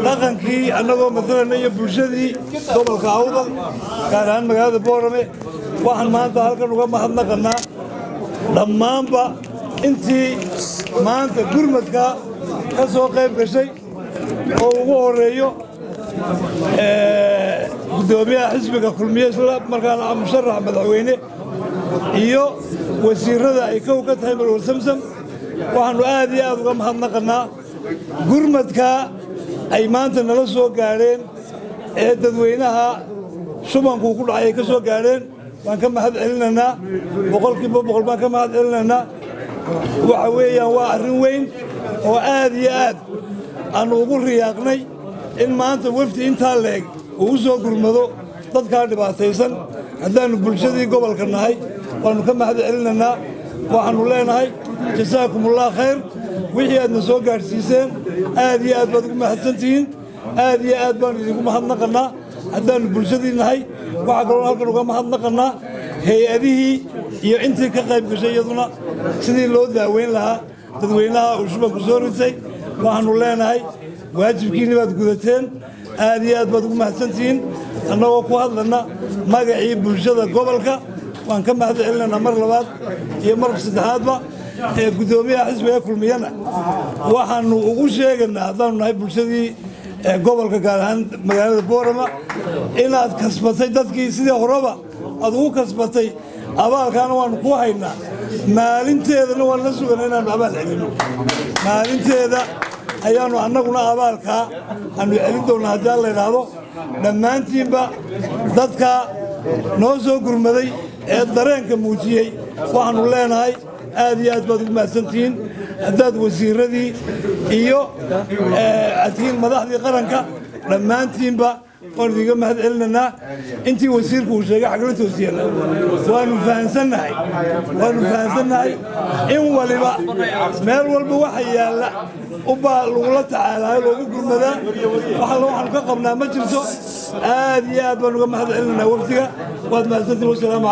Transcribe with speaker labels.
Speaker 1: dhaqankii annagoo matalan iyo bulshadii gobolka Awdal gaar ahaan magaalada Boorame waxaan maanta halkan uga mahadnaqanaa dhammaanba intii maanta gurmadka ka soo qayb gashay oo ugu horeeyo gudoomiyaha xisbiga kulmiye isla markaana musharax madaxweyne iyo wasiirada ay ka tahay Marwar Samsam waxaanu aad iyo aad uga mahadnaqanaa gurmadka ay maanta nala soo gaareen ee dadweynaha shubanku ku dhacay ka soo gaareen waan ka mahad celinaa boqolkiiba boqol baan ka mahad celinaa waxa weeyaan waa arrin weyn oo aad iyo aad aan ugu riyaaqnay in maanta wafdi inta leeg uu soo gurmado dadka dhibaataysan haddaanu bulshadii gobolka nahay waanu ka mahad celinaa waxaanu leenahay jasaakumullah khayr wixii aadna soo gaarsiiseen aad iyo aad baad ugu mahadsantihiin aad iyo aad baan idinku mahadnaqanaa haddaanu bulshadii nahay waxa kaloo halkan uga mahadnaqanaa hay-adihii iyo intii ka qayb gashay iyaduna sidii loo daaweyn lahaa dadweynaha uu shubanku soo ritay waxaanu leenahay waajibkiinni baad gudateen aad iyo aad baad ugu mahadsantihiin annagoo ku hadlana magacii bulshada gobolka waan ka mahad celinaa mar labaad iyo mar saddexaadba ee gudoomiyaha xisbiga kulmiyana waxaanu ugu sheeganaa haddaanu nahay bulshadii gobolka gaar ahaan magaalada Boorama inaad kasbatay dadkii sidii horeba aad ugu kasbatay abaalkaana waanu ku haynaa maalinteedana waan la suganaa inaanu abaal celino maalinteeda ayaanu annaguna abaalkaa aanu celin doonaa haddii la yidhaahdo dhammaantiinba dadka noo soo gurmaday ee dareenka muujiyey waxaanu leenahay aad iyo aad baad ugu mahadsantihiin haddaad wasiiradii iyo adkiin madaxdii qaranka dhammaantiinba waan idiga mahad celinaa intii wasiirku uu sheegay xagla toosiyana waanu fahansannahay in waliba meel walba waxa yaalla ubaa lagula tacaalaayo loogu gurmadaa waxaanu ka qabnaa ma jirto aad iyo aad baan uga mahad celinaa waqtiga waad mahadsantihiin.